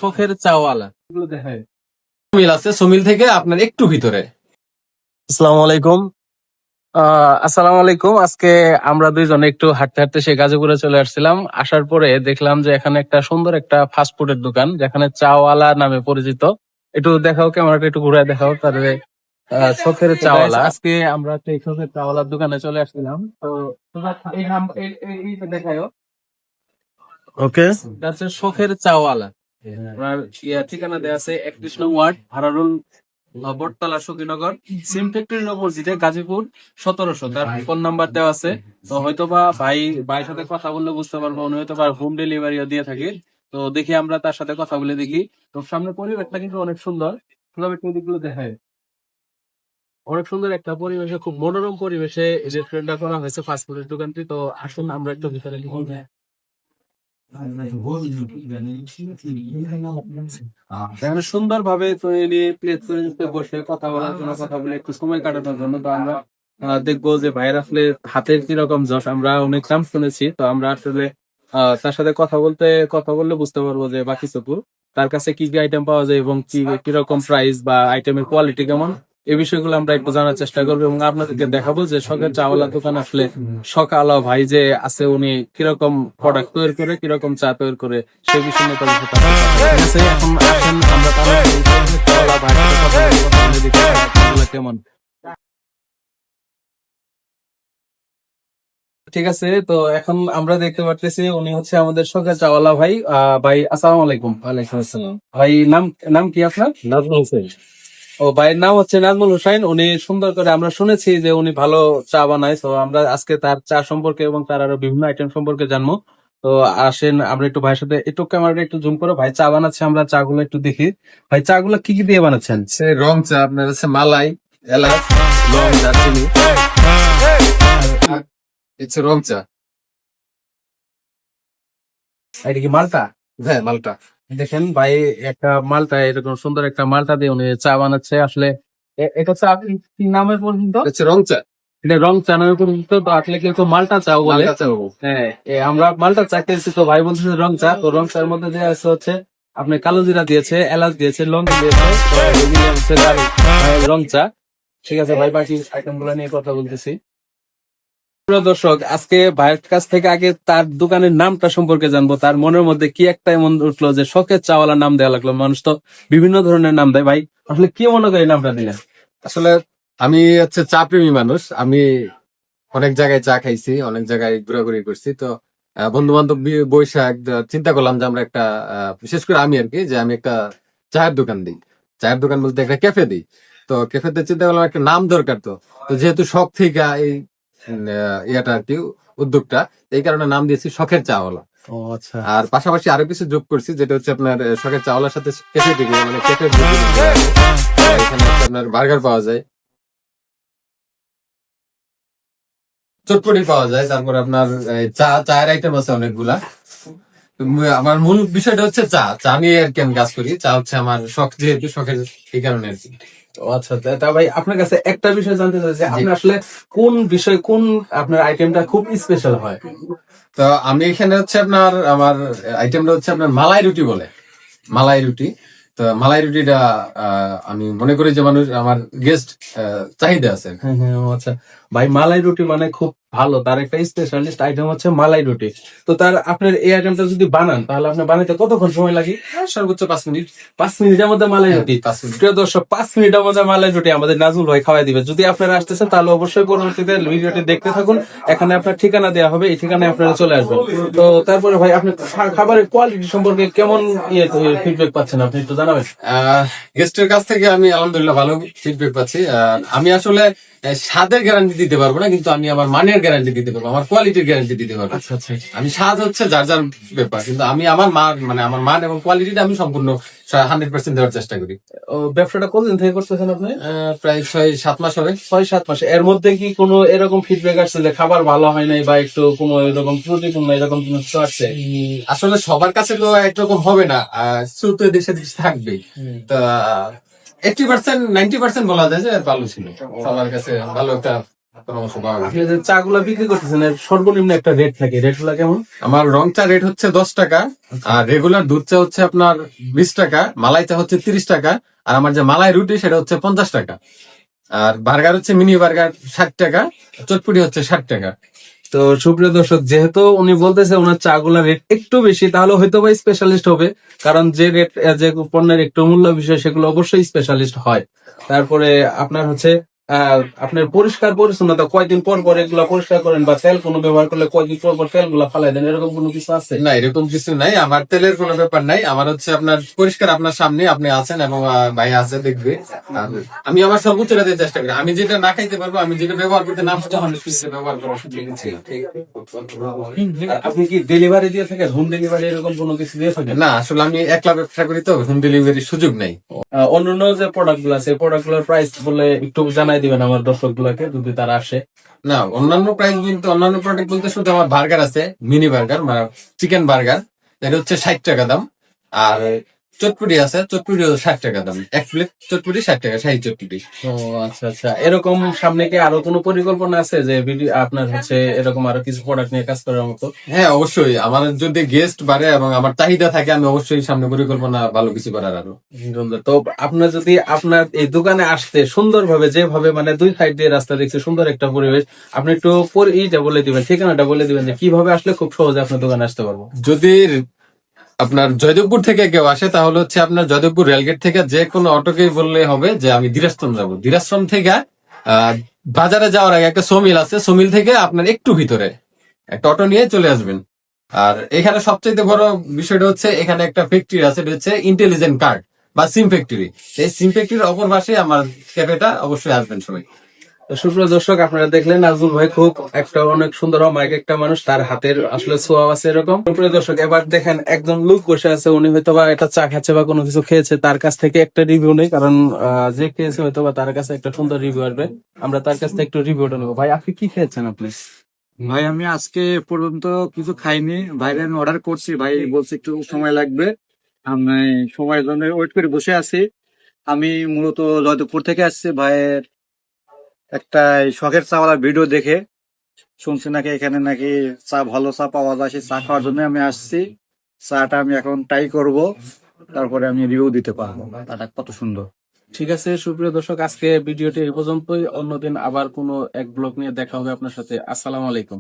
শখের চাওয়ালা এগুলো দেখায় সুমিল আছে, সুমিল থেকে আপনার একটু ভিতরে। আসসালামু আলাইকুম। আসসালামু আলাইকুম। আজকে আমরা দুইজনে একটু হাঁটতে হাঁটতে সেই গাজীপুরে চলে আসছিলাম। আসার পরে দেখলাম যে এখানে একটা সুন্দর একটা ফাস্ট ফুডের দোকান, যেখানে চাওয়ালা নামে পরিচিত। একটু দেখাও, ক্যামেরাটা একটু ঘুরে দেখাও তাহলে। শখের চাওয়ালা, আজকে আমরা একটা এই শখের চাওয়ালার দোকানে চলে আসছিলাম। তো তোমরা এইটা দেখাও। ওকে, এটা হচ্ছে শখের চাওয়ালা। আপনার ঠিকানা দেওয়া আছে 31 নং ওয়ার্ড, ভারারুল, বটতলা, সখীনগর, সিম ফ্যাক্টরি মসজিদে, গাজীপুর 1700। তার ফোন নাম্বার দেওয়া আছে। তো হয়তোবা ভাইয়ের সাথে কথা বললে বুঝতে পারবো, উনি হয়তো হোম ডেলিভারিও দিয়ে থাকে। তো দেখি আমরা তার সাথে কথা বলে দেখি। তো সামনে পরিবেশটা কিন্তু অনেক সুন্দর, একটু দিকগুলো দেখায়। অনেক সুন্দর একটা পরিবেশে, খুব মনোরম পরিবেশে রেস্টুরেন্টটা করা হয়েছে, ফাস্টফুডের দোকানটি। তো আসুন আমরা একটু ভিতরে ঢুকি। এখানে সুন্দর ভাবে তৈরি প্লেট তৈরিতে বসে কথা বলার জন্য, কথা বলে একটু সময় কাটানোর জন্য। তো আমরা দেখবো যে ভাইয়ের আসলে হাতের কিরকম যশ, আমরা অনেক নাম শুনেছি। তো আমরা আসলে তার সাথে কথা বললে বুঝতে পারবো যে বাকি চকু তার কাছে কি কি আইটেম পাওয়া যায় এবং কি কিরকম প্রাইস বা আইটেমের কোয়ালিটি কেমন, এই বিষয়গুলো আমরা একটু জানার চেষ্টা করবো এবং আপনাদেরকে দেখাবো যে শখের চাওয়ালা দোকান আসলে সকালা ভাই যে আছে, উনি কিরকম প্রোডাক্ট তৈরি করে, কিরকম চা তৈরি করে, সেই বিষয় নিয়ে তাদের সাথে ঠিক আছে। এখন আসেন আমরা তাহলে চাওয়ালা ভাইয়ের সাথে কথা বলবো, কথা বলে দেখি খাবারগুলো কেমন। ঠিক আছে, তো এখন আমরা দেখতে পাচ্ছি উনি হচ্ছে আমাদের শখের চাওয়ালা ভাই। ভাই আসসালামু আলাইকুম। ওয়ালাইকুম আসসালাম। ভাই নাম নাম কি আপনার? নাজমুল হোসেন। ও, ভাইয়ের নাম হচ্ছে নাজমুল হোসাইন। উনি সুন্দর করে, আমরা শুনেছি যে উনি ভালো চা বানায়। তো আমরা আজকে তার চা সম্পর্কে এবং তার আরো বিভিন্ন আইটেম সম্পর্কে জানবো। তো আসেন আমরা একটু ভাইয়ের সাথে, একটু ক্যামেরাটা একটু জুম করো। ভাই চা বানাচ্ছে, আমরা চা গুলো একটু দেখি। ভাই চা গুলো কি কি দিয়ে বানাচ্ছেন? সে রং চা আপনার হচ্ছে মালাই, এলাচ, লং, দারচিনি, হচ্ছে রং চা। এটা কি মালটা? হ্যাঁ, মালটা। দেখেন ভাই, একটা মালটা, এরকম সুন্দর একটা মালটা দিয়ে উনি চা বানাচ্ছে। আসলে এটা চা কি নামের পর্যন্ত? হচ্ছে রং চা, এটা রং চা নামে পরিচিত। তো আসলে কিন্তু মালটা চা বলে। মালটা চা বাবু। হ্যাঁ, আমরা মালটা চা খেয়েছি। তো ভাই বলতেছে রং চা। তো রং চার মধ্যে দেওয়া আছে হচ্ছে আপনি কালো জিরা দিয়েছে, এলাচ দিয়েছে, লং দিয়েছে। তো এগুলো হচ্ছে তার রং চা। ঠিক আছে ভাই, বাকি আইটেম গুলো নিয়ে কথা বলতেছি। প্রিয় দর্শক, আজকে ভাইয়ের কাছ থেকে আগে তার দোকানের নামটা সম্পর্কে জানবো। তার মনের মধ্যে কি একটা এমন উঠলো যে শখের চাওয়ালা নাম দেওয়া লাগলো। মানুষ তো বিভিন্ন ধরনের নাম দেয়। ভাই আসলে কি মনে করে এই নামটা দিলেন? আসলে আমি হচ্ছে চা প্রেমী মানুষ। আমি অনেক জায়গায় চা খাইছি, অনেক জায়গায় ঘোরাঘুরি করছি। তো বন্ধু বান্ধব বৈশাখ চিন্তা করলাম যে আমরা একটা বিশেষ করে আমি আর কি, যে আমি একটা চায়ের দোকান দিই। চায়ের দোকান বলতে একটা ক্যাফে দিই। তো ক্যাফেতে চিন্তা করলাম একটা নাম দরকার। তো যেহেতু শখ থেকে এই ইয়াটা আর কি, উদ্যোগটা, এই কারণে নাম দিয়েছি শখের চাওয়ালা। ও আচ্ছা। আর পাশাপাশি আরো কিছু যোগ করছি, যেটা হচ্ছে আপনার শখের চাওয়ালার সাথে ক্যাফে থেকে, মানে ক্যাফে এখানে হচ্ছে আপনার বার্গার পাওয়া যায়, চটপটি পাওয়া যায়, তারপর আপনার চায়ের আইটেম আছে অনেকগুলা। আমার মূল বিষয়টা হচ্ছে চা নিয়ে আর কি আমি কাজ করি। চা হচ্ছে আমার শখ, যেহেতু শখের, এই কারণে আর কি। ও আচ্ছা, তা ভাই আপনার কাছে একটা বিষয় জানতে চাই যে আপনি আসলে কোন বিষয়, কোন আপনার আইটেমটা খুব স্পেশাল হয়? তো আমি এখানে হচ্ছে আমার আইটেমটা হচ্ছে আপনার মালাই রুটি বলে, মালাই রুটি। তো মালাই রুটিটা আমি মনে করি যে মানুষ, আমার গেস্ট চাহিদা আছে। হ্যাঁ হ্যাঁ, ও আচ্ছা। ভাই মালাই রুটি মানে খুব ভালো, তার একটা স্পেশালিস্ট আইটেম হচ্ছে মালাই রুটি। তো তার আপনার এই আইটেমটা যদি বানান, তাহলে আপনার বানাইতে কতক্ষণ সময় লাগে? সর্বোচ্চ 5 মিনিট। 5 মিনিটের মধ্যে মালাই রুটি? 5 মিনিট। প্রিয় দর্শক, 5 মিনিটের মধ্যে মালাই রুটি আমাদের নাজমুল ভাই খাওয়াই দিবে। যদি আপনারা আসতেছেন তাহলে অবশ্যই পরবর্তীতে ভিডিওটি দেখতে থাকুন। এখানে আপনার ঠিকানা দেওয়া হবে, এই ঠিকানায় আপনারা চলে আসবেন। তো তারপরে ভাই, আপনি খাবারের কোয়ালিটি সম্পর্কে কেমন ফিডব্যাক পাচ্ছেন, আপনি একটু জানাবেন? গেস্টের কাছ থেকে আমি আলহামদুলিল্লাহ ভালো ফিডব্যাক পাচ্ছি। আমি আসলে স্বাদের গ্যারান্টি দিতে পারবো না, কিন্তু আমি আমার মানের গ্যারান্টি দিতে পারবো, আমার কোয়ালিটির গ্যারান্টি দিতে পারবো। আচ্ছা আচ্ছা। আমি স্বাদ হচ্ছে যার যার ব্যাপার, কিন্তু আমি আমার মান, মানে আমার মান এবং কোয়ালিটিটা আমি সম্পূর্ণ 100% দেওয়ার চেষ্টা করি। ও, ব্যবসাটা কতদিন থেকে করতেছেন আপনি? প্রায় 6-7 মাস হবে। 6-7 মাসে। এর মধ্যে কি কোনো এরকম ফিডব্যাক আসছে যে খাবার ভালো হয় নাই বা একটু কোনো এরকম ত্রুটিপূর্ণ এরকম কিছু আসছে? আসলে সবার কাছে তো একরকম হবে না, শ্রুত দেশে দেশে থাকবেই। তা 80%, 90% বলা যায় যে ভালো ছিল, সবার কাছে ভালো একটা পরামর্শ পাওয়া গেছে। আপনি যে চা গুলা বিক্রি করতেছেন এর সর্বনিম্ন একটা রেট থাকে, রেট গুলা কেমন? আমার রং চা রেট হচ্ছে 10 টাকা, আর রেগুলার দুধ চা হচ্ছে আপনার 20 টাকা, মালাই চা হচ্ছে 30 টাকা, আর আমার যে মালাই রুটি সেটা হচ্ছে 50 টাকা, আর বার্গার হচ্ছে মিনি বার্গার 60 টাকা, চটপটি হচ্ছে 60 টাকা। তো সুপ্রিয় দর্শক, যেহেতু উনি বলতেছে ওনার চা গুলার রেট একটু বেশি, তাহলে হয়তো বা স্পেশালিস্ট হবে, কারণ যে রেট, যে পণ্যের একটু মূল্য বিষয় সেগুলো অবশ্যই স্পেশালিস্ট হয়। তারপরে আপনার হচ্ছে আপনার পরিষ্কার পরিচ্ছন্নতা কয়দিন পর পর এগুলো পরিষ্কার করেন, বা তেল কোনো ব্যবহার করলে কয়দিন পর পর তেল গুলা ফালাই দেন, এরকম কোনো কিছু আছে? না, এরকম কিছু নাই, আমার তেলের কোনো ব্যাপার নাই। আমার হচ্ছে আপনার পরিষ্কার, আপনার সামনে আপনি আছেন এবং ভাই আছে দেখবে। আর আমি আমার সর্বোচ্চ দিতে চেষ্টা করি। আমি যেটা না খাইতে পারবো, আমি যেটা ব্যবহার করতে না পারবো, আমি সেটা ব্যবহার করার সুযোগ নিচ্ছি না। আপনি কি ডেলিভারি দিয়ে থাকেন, হোম ডেলিভারি এরকম কোনো কিছু দিয়ে থাকেন? না, আসলে আমি একলা ব্যবসা করি তো, হোম ডেলিভারির সুযোগ নাই। অন্যান্য যে প্রোডাক্ট গুলো আছে, প্রোডাক্ট গুলোর প্রাইস বলে একটু জানাই দিবেন আমার দর্শক গুলাকে, যদি তারা আসে। না, অন্যান্য প্রাইস বলতে, অন্যান্য প্রোডাক্ট বলতে শুধু আমার বার্গার আছে, মিনি বার্গার মানে চিকেন বার্গার, এটা হচ্ছে 60 টাকা দাম। আর চটপটি আছে, চটপটি 60 টাকা দাম। এক প্লেট চটপটি 60 টাকা, শাহী চটপটি। ও আচ্ছা আচ্ছা, এরকম সামনে কি আরো কোনো পরিকল্পনা আছে যে আপনার হচ্ছে এরকম আরো কিছু প্রোডাক্ট নিয়ে কাজ করার মতো? হ্যাঁ, অবশ্যই। আমার যদি গেস্ট বাড়ে এবং আমার চাহিদা থাকে, আমি অবশ্যই সামনে পরিকল্পনা ভালো কিছু করার আরো। সুন্দর। তো আপনার যদি আপনার এই দোকানে আসতে সুন্দরভাবে, যেভাবে মানে দুই সাইড দিয়ে রাস্তা দেখছে, সুন্দর একটা পরিবেশ, আপনি একটু ইটা বলে দিবেন, ঠিকানাটা বলে দিবেন যে কিভাবে আসলে খুব সহজে আপনার দোকানে আসতে পারবো। যদি আপনার জয়দেবপুর থেকে কেউ আসে, তাহলে হচ্ছে আপনার জয়দেবপুর রেলগেট থেকে যে কোনো অটোকেই বললে হবে যে আমি দিরাশ্রম যাবো। দিরাশ্রম থেকে বাজারে যাওয়ার আগে একটা সমিল আছে, সমিল থেকে আপনার একটু ভিতরে একটা অটো নিয়ে চলে আসবেন। আর এখানে সবচেয়ে বড় বিষয়টা হচ্ছে, এখানে একটা ফ্যাক্টরি আছে, এটা হচ্ছে ইন্টেলিজেন্ট কার্ড বা সিম ফ্যাক্টরি। এই সিম ফ্যাক্টরির অপর পাশে আমার ক্যাফেটা, অবশ্যই আসবেন সবাই। তো সুপ্রিয় দর্শক, আপনারা দেখলেন নাজমুল ভাই খুব একটা অনেক সুন্দর অমায়িক একটা মানুষ, তার হাতের আসলে ছোঁয়া আছে এরকম। সুপ্রিয় দর্শক, এবার দেখেন একজন লোক বসে আছে, উনি হয়তো বা একটা চা খাচ্ছে বা কোনো কিছু খেয়েছে, তার কাছ থেকে একটা রিভিউ নেই, কারণ যে খেয়েছে হয়তো বা তার কাছে একটা সুন্দর রিভিউ আসবে। আমরা তার কাছ থেকে একটু রিভিউটা নেবো। ভাই, আপনি কি খেয়েছেন আপনি? ভাই আমি আজকে পর্যন্ত কিছু খাইনি। বাইরে আমি অর্ডার করছি, ভাই বলছে একটু সময় লাগবে। আমি সময়ের জন্য ওয়েট করে বসে আছি। আমি মূলত জয়দেবপুর থেকে আসছি। ভাইয়ের একটা এই শখের চাওয়ালার ভিডিও দেখে শুনছি নাকি এখানে নাকি চা, ভালো চা পাওয়া যায়, সেই চা খাওয়ার জন্য আমি আসছি। চাটা আমি এখন ট্রাই করব, তারপরে আমি রিভিউ দিতে পারবো চাটা কত সুন্দর। ঠিক আছে সুপ্রিয় দর্শক, আজকে ভিডিওটি এই পর্যন্তই। অন্যদিন আবার কোনো এক ব্লগ নিয়ে দেখা হবে আপনার সাথে। আসসালামু আলাইকুম।